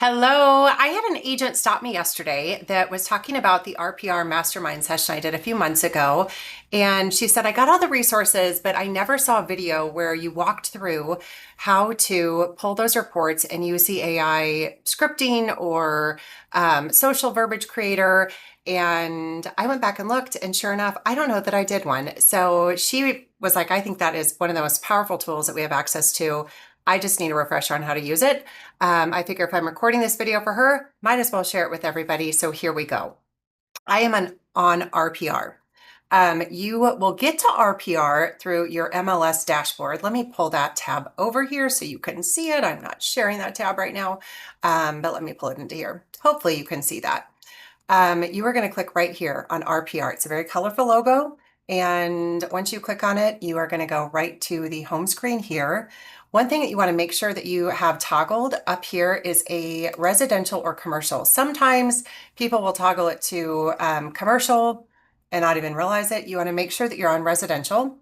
Hello. I had an agent stop me yesterday that was talking about the RPR mastermind session I did a few months ago. And she said, I got all the resources, but I never saw a video where you walked through how to pull those reports and use the AI scripting or social verbiage creator. And I went back and looked, and sure enough, I don't know that I did one. So she was like, I think that is one of the most powerful tools that we have access to. I just need a refresher on how to use it. I figure if I'm recording this video for her, might as well share it with everybody. So here we go. I am on RPR. You will get to RPR through your MLS dashboard. Let me pull that tab over here so you can see it. I'm not sharing that tab right now, but let me pull it into here. Hopefully you can see that. You are going to click right here on RPR. It's a very colorful logo. And once you click on it, you are going to go right to the home screen here. One thing that you want to make sure that you have toggled up here is a residential or commercial. Sometimes people will toggle it to commercial and not even realize it. You want to make sure that you're on residential.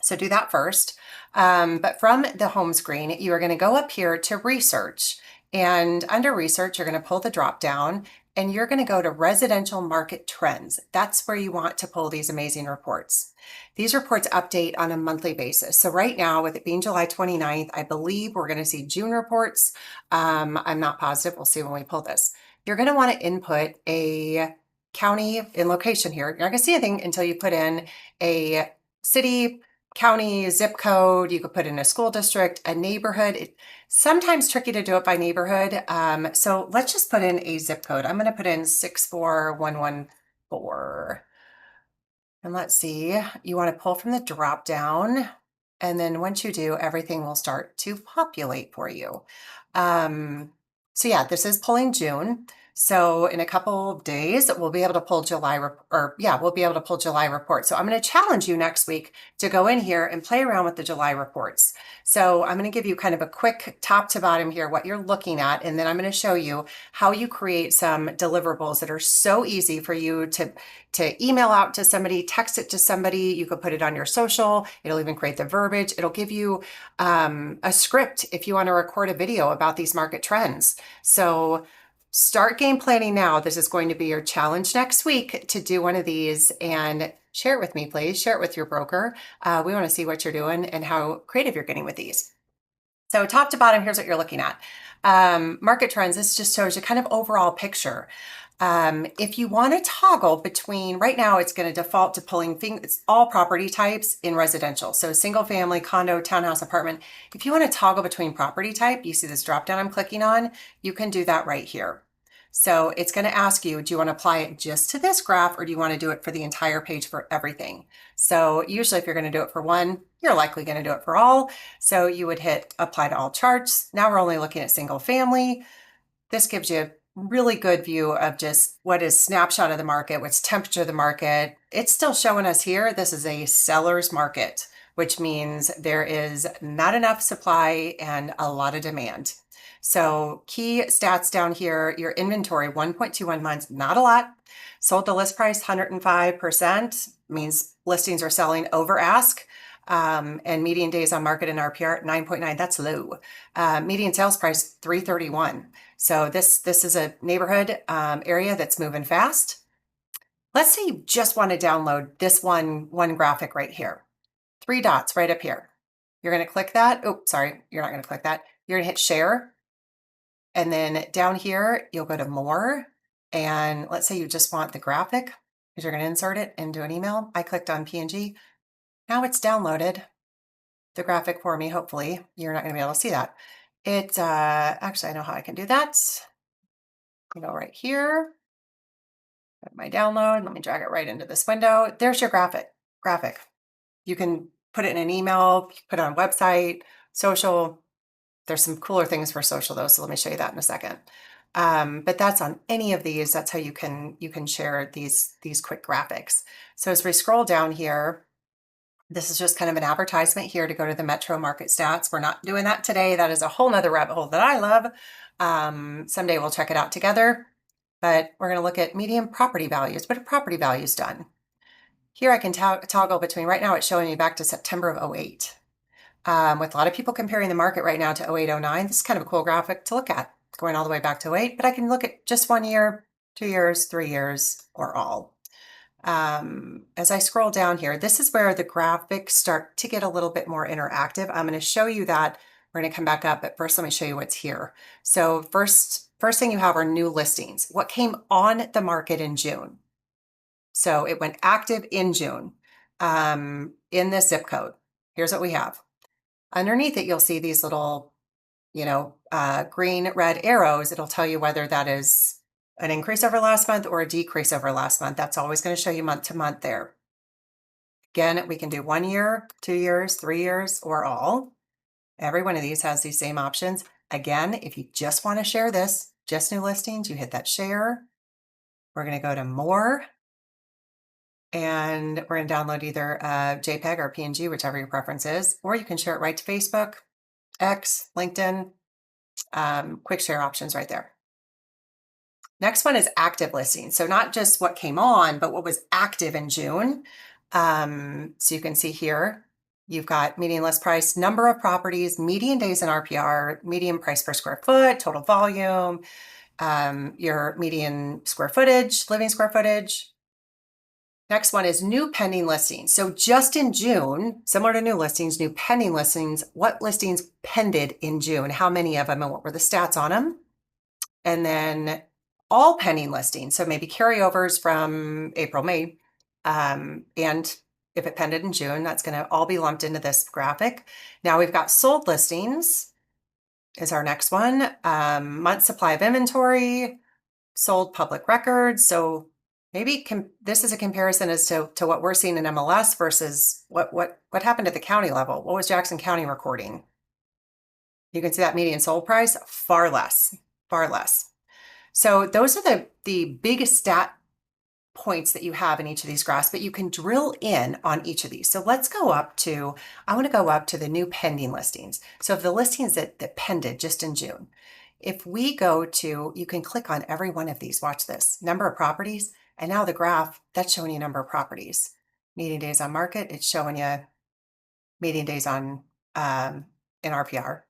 So do that first. But from the home screen, you are going to go up here to research. And under research, you're going to pull the drop down and you're going to go to residential market trends. That's where you want to pull these amazing reports. These reports update on a monthly basis. So right now, with it being July 29th, I believe we're going to see June reports. I'm not positive. We'll see when we pull this. You're going to want to input a county and location here. You're not going to see anything until you put in a city, county, zip code. You could put in a school district, a neighborhood. It's sometimes tricky to do it by neighborhood. So let's just put in a zip code. I'm going to put in 64114. And let's see, you want to pull from the drop down. And then once you do, everything will start to populate for you. So yeah, this is pulling June. So in a couple of days, we'll be able to pull July reports. So I'm going to challenge you next week to go in here and play around with the July reports. So I'm going to give you kind of a quick top to bottom here, what you're looking at, and then I'm going to show you how you create some deliverables that are so easy for you to email out to somebody, text it to somebody. You could put it on your social. It'll even create the verbiage. It'll give you a script if you want to record a video about these market trends. So start game planning now. This is going to be your challenge next week to do one of these and share it with me, please. Share it with your broker. We want to see what you're doing and how creative you're getting with these. So top to bottom, here's what you're looking at. Market trends, this just shows you kind of overall picture. If you want to toggle between, right now it's going to default to pulling it's all property types in residential. So single family, condo, townhouse, apartment. If you want to toggle between property type, you see this drop down I'm clicking on, you can do that right here. So it's going to ask you, do you want to apply it just to this graph or do you want to do it for the entire page for everything? So usually if you're going to do it for one, you're likely going to do it for all. So you would hit apply to all charts. Now we're only looking at single family. This gives you a really good view of just what is snapshot of the market, what's temperature of the market. It's still showing us here, this is a seller's market, which means there is not enough supply and a lot of demand. So key stats down here, your inventory, 1.21 months, not a lot. Sold to list price, 105%, means listings are selling over ask. And median days on market in RPR, 9.9, that's low. Median sales price, 331. So this is a neighborhood area that's moving fast. Let's say you just want to download this one graphic right here. 3 dots right up here. You're going to click that. Oh, sorry, you're not going to click that. You're going to hit share. And then down here, you'll go to more. And let's say you just want the graphic, because you're going to insert it into an email. I clicked on PNG. Now it's downloaded the graphic for me. Hopefully you're not going to be able to see that. It actually, I know how I can do that. You go right here, go to my download. Let me drag it right into this window. There's your graphic. You can put it in an email, put it on a website, social. There's some cooler things for social though, so let me show you that in a second. But that's on any of these. That's how you can share these quick graphics. So as we scroll down here, this is just kind of an advertisement here to go to the Metro Market Stats. We're not doing that today. That is a whole nother rabbit hole that I love. Someday we'll check it out together, but we're going to look at median property values. What have property values done? Here I can toggle between, right now it's showing me back to September of 08. With a lot of people comparing the market right now to 08, 09, this is kind of a cool graphic to look at. going all the way back to 8, but I can look at just 1 year, 2 years, 3 years, or all. As I scroll down here, this is where the graphics start to get a little bit more interactive. I'm going to show you that. We're going to come back up, but first let me show you what's here. So first thing you have are new listings. What came on the market in June? So it went active in June in this zip code. Here's what we have. Underneath it, you'll see these little, green, red arrows. It'll tell you whether that is an increase over last month or a decrease over last month. That's always going to show you month to month there. Again, we can do 1 year, 2 years, 3 years, or all. Every one of these has these same options. Again, if you just want to share this, just new listings, you hit that share. We're going to go to more. And we're going to download either a JPEG or PNG, whichever your preference is, or you can share it right to Facebook, X, LinkedIn, quick share options right there. Next one is active listings. So not just what came on, but what was active in June. So you can see here, you've got median list price, number of properties, median days in RPR, median price per square foot, total volume, your median square footage, living square footage. Next one is new pending listings. So just in June, similar to new listings, new pending listings, what listings pended in June? How many of them and what were the stats on them? And then all pending listings. So maybe carryovers from April, May. And if it pended in June, that's going to all be lumped into this graphic. Now we've got sold listings is our next one. Month supply of inventory, sold public records. So maybe this is a comparison as to what we're seeing in MLS versus what happened at the county level. What was Jackson County recording? You can see that median sold price, far less, far less. So those are the biggest stat points that you have in each of these graphs, but you can drill in on each of these. So let's go up to, I want to go up to the new pending listings. So of the listings that pended just in June, if we go to, you can click on every one of these, watch this, number of properties, and now the graph, that's showing you number of properties. Median days on market, it's showing you median days on in RPR.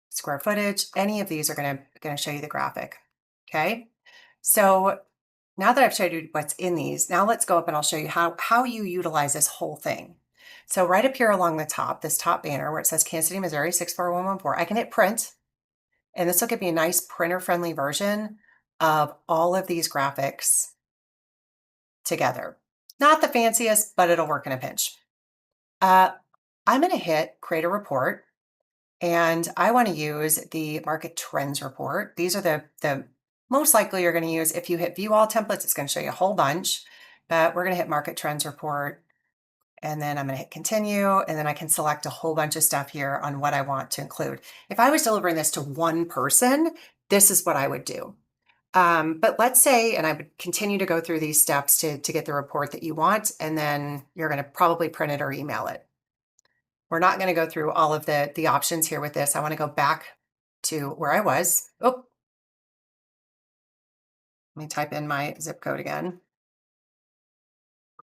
Square footage, any of these are going to show you the graphic. Okay, so now that I've showed you what's in these, now let's go up and I'll show you how you utilize this whole thing. So right up here along the top, this top banner where it says Kansas City, Missouri 64114, I can hit print, and this will give me a nice printer-friendly version of all of these graphics together. Not the fanciest, but it'll work in a pinch. I'm going to hit create a report, and I want to use the market trends report. These are the most likely you're going to use. If you hit view all templates, it's going to show you a whole bunch, but we're going to hit market trends report, and then I'm going to hit continue, and then I can select a whole bunch of stuff here on what I want to include. If I was delivering this to one person, this is what I would do. But let's say, and I would continue to go through these steps to get the report that you want, and then you're going to probably print it or email it. We're not going to go through all of the options here with this. I want to go back to where I was. Oh, let me type in my zip code again.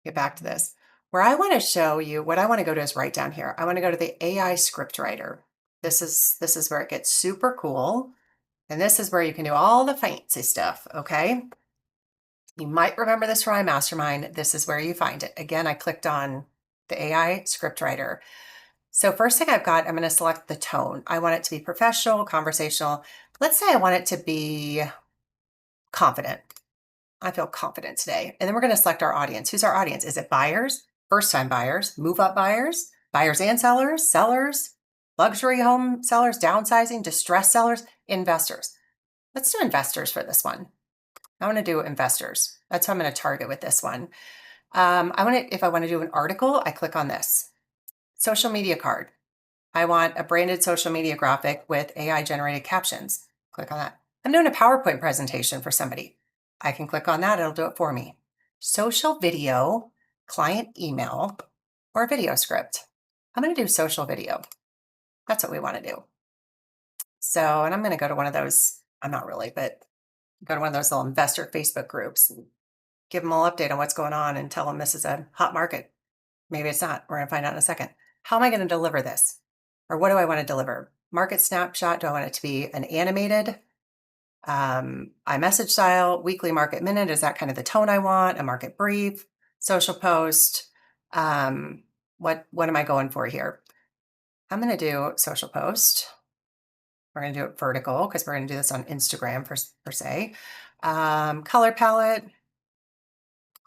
Get back to this. Where I want to show you, what I want to go to is right down here. I want to go to the AI script writer. This is where it gets super cool. And this is where you can do all the fancy stuff, okay? You might remember this from my mastermind. This is where you find it. Again, I clicked on the AI script writer. So first thing I've got, I'm going to select the tone. I want it to be professional, conversational. Let's say I want it to be confident. I feel confident today. And then we're going to select our audience. Who's our audience? Is it buyers, first-time buyers, move-up buyers, buyers and sellers, sellers, luxury home sellers, downsizing, distressed sellers, investors? Let's do investors for this one. I want to do investors. That's what I'm going to target with this one. If I want to do an article, I click on this. Social media card. I want a branded social media graphic with AI generated captions. Click on that. I'm doing a PowerPoint presentation for somebody. I can click on that. It'll do it for me. Social video, client email, or video script. I'm going to do social video. That's what we want to do. So, and I'm going to go to one of those, I'm not really, but go to one of those little investor Facebook groups and give them a little update on what's going on and tell them this is a hot market. Maybe it's not. We're going to find out in a second. How am I going to deliver this? Or what do I want to deliver? Market snapshot? Do I want it to be an animated iMessage style, weekly market minute. Is that kind of the tone I want? A market brief, social post. What am I going for here? I'm going to do social post. We're going to do it vertical because we're going to do this on Instagram per se. Color palette.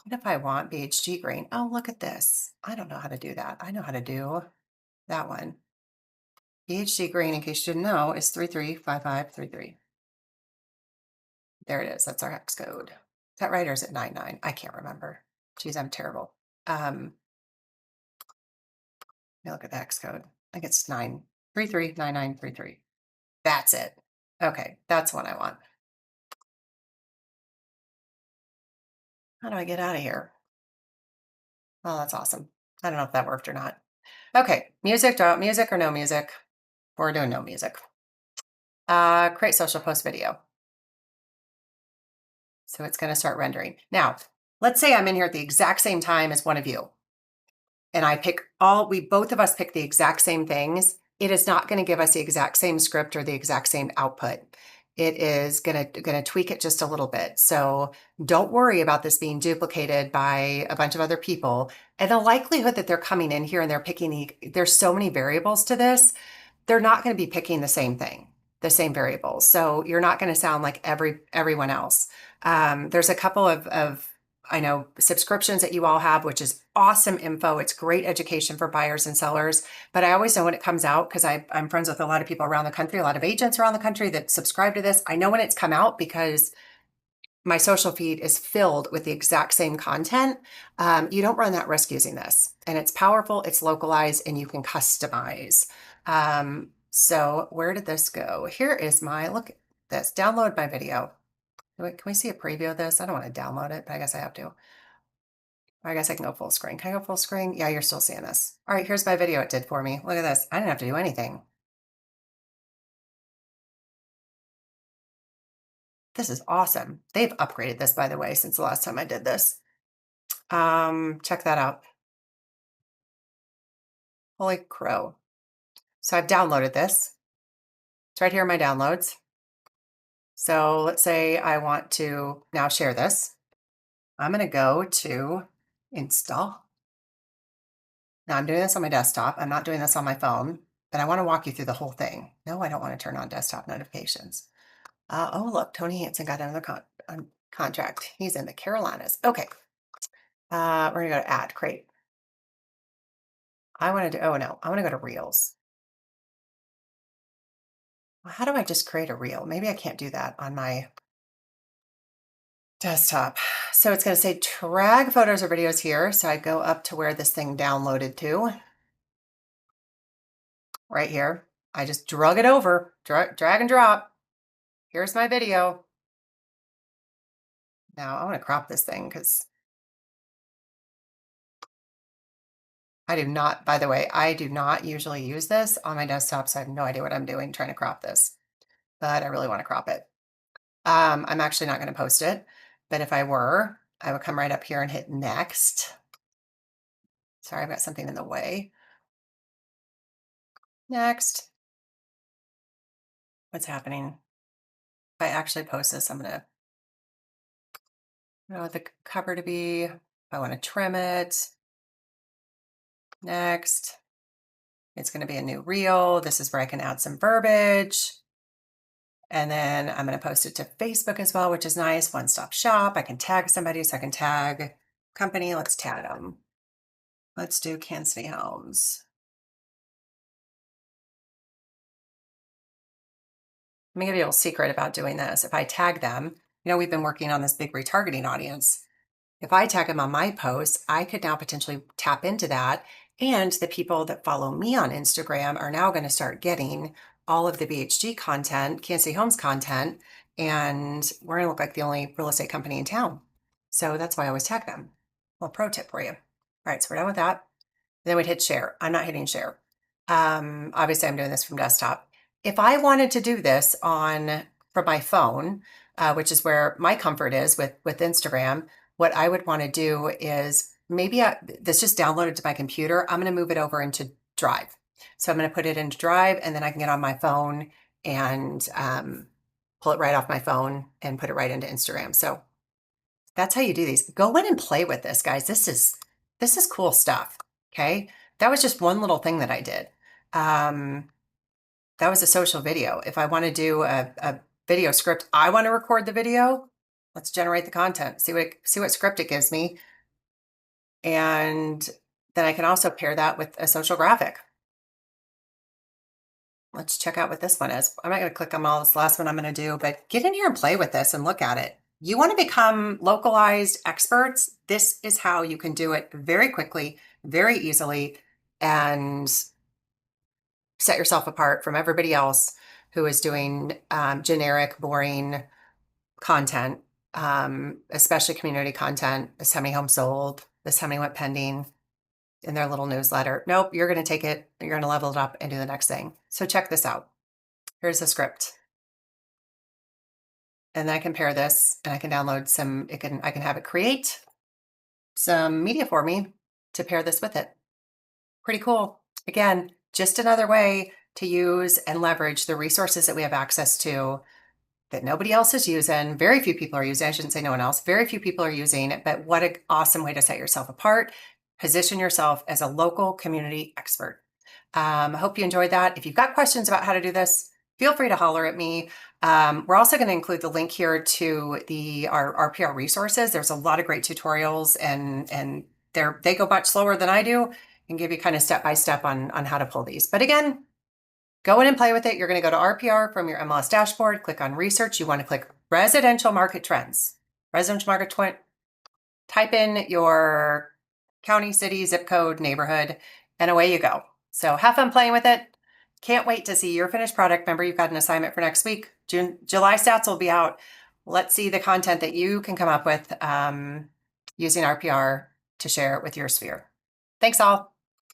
What if I want BHG green? Oh, look at this. I don't know how to do that. I know how to do that one. BHG green, in case you didn't know, is 335533. There it is. That's our hex code. Is that right or is it 99? I can't remember. Geez, I'm terrible. Let me look at the hex code. I think it's 9339933. That's it. Okay, that's what I want. How do I get out of here? Oh, that's awesome. I don't know if that worked or not. Okay, music, music or no music? We're doing no music. Create social post video. So it's going to start rendering. Now, let's say I'm in here at the exact same time as one of you. And we both of us pick the exact same things. It is not going to give us the exact same script or the exact same output. It is going to tweak it just a little bit. So don't worry about this being duplicated by a bunch of other people. And the likelihood that they're coming in here and they're picking, there's so many variables to this, they're not going to be picking the same thing, the same variables. So you're not going to sound like everyone else. There's a couple of I know subscriptions that you all have, which is awesome info. It's great education for buyers and sellers. But I always know when it comes out because I'm friends with a lot of people around the country, a lot of agents around the country that subscribe to this. I know when it's come out because my social feed is filled with the exact same content. You don't run that risk using this. And it's powerful, it's localized, and you can customize. So where did this go? Here is look at this, download my video. Can we see a preview of this? I don't want to download it, but I guess I have to. I guess I can go full screen. Can I go full screen? Yeah, you're still seeing this. All right, here's my video it did for me. Look at this. I didn't have to do anything. This is awesome. They've upgraded this, by the way, since the last time I did this. Check that out. Holy crow. So I've downloaded this. It's right here in my downloads. So let's say I want to now share this. I'm going to go to install. Now I'm doing this on my desktop. I'm not doing this on my phone, but I want to walk you through the whole thing. No, I don't want to turn on desktop notifications. Oh, look, Tony Hansen got another contract. He's in the Carolinas. Okay. We're going to go to add, create. I want to do, oh no, I want to go to reels. Well, how do I just create a reel? Maybe I can't do that on my desktop. So it's going to say drag photos or videos here. So I go up to where this thing downloaded to. Right here. I just drug it over, drag and drop. Here's my video. Now I want to crop this thing because I do not, by the way, I do not usually use this on my desktop, so I have no idea what I'm doing trying to crop this, but I really want to crop it. I'm actually not going to post it, but if I were, I would come right up here and hit next. Sorry, I've got something in the way. Next. What's happening? If I actually post this, I'm going to, I want the cover to be, I want to trim it. Next. It's going to be a new reel. This is where I can add some verbiage. And then I'm going to post it to Facebook as well, which is nice. One-stop shop. I can tag somebody, so I can tag company. Let's tag them. Let's do Kansas City Homes. Let me give you a little secret about doing this. If I tag them, we've been working on this big retargeting audience. If I tag them on my posts, I could now potentially tap into that. And the people that follow me on Instagram are now going to start getting all of the BHG content, Kansas City Homes content, and we're going to look like the only real estate company in town. So that's why I always tag them. Well, pro tip for you. All right, so we're done with that. Then we'd hit share. I'm not hitting share. Obviously, I'm doing this from desktop. If I wanted to do this from my phone, which is where my comfort is with Instagram, what I would want to do is maybe this just downloaded to my computer. I'm going to move it over into Drive. So I'm going to put it into Drive, and then I can get on my phone and pull it right off my phone and put it right into Instagram. So that's how you do these. Go in and play with this, guys. This is cool stuff. Okay. That was just one little thing that I did. That was a social video. If I want to do a video script, I want to record the video. Let's generate the content. See what script it gives me. And then I can also pair that with a social graphic. Let's check out what this one is. I'm not going to click on all this last one I'm going to do, but get in here and play with this and look at it. You want to become localized experts. This is how you can do it very quickly, very easily, and set yourself apart from everybody else who is doing generic, boring content, especially community content. This how many homes sold, this how many went pending in their little newsletter. Nope, you're going to take it, you're going to level it up and do the next thing. So check this out. Here's the script. And then I can pair this and I can download some, I can have it create some media for me to pair this with it. Pretty cool. Again, just another way to use and leverage the resources that we have access to that nobody else is using. Very few people are using. I shouldn't say no one else. Very few people are using it, but what an awesome way to set yourself apart. Position yourself as a local community expert. I hope you enjoyed that. If you've got questions about how to do this, feel free to holler at me. We're also going to include the link here to our RPR resources. There's a lot of great tutorials and they go much slower than I do and give you kind of step-by-step on how to pull these. But again, go in and play with it. You're going to go to RPR from your MLS dashboard, click on research. You want to click residential market trends. Residential market type in your county, city, zip code, neighborhood, and away you go. So have fun playing with it. Can't wait to see your finished product. Remember, you've got an assignment for next week. July stats will be out. Let's see the content that you can come up with using RPR to share it with your sphere. Thanks all.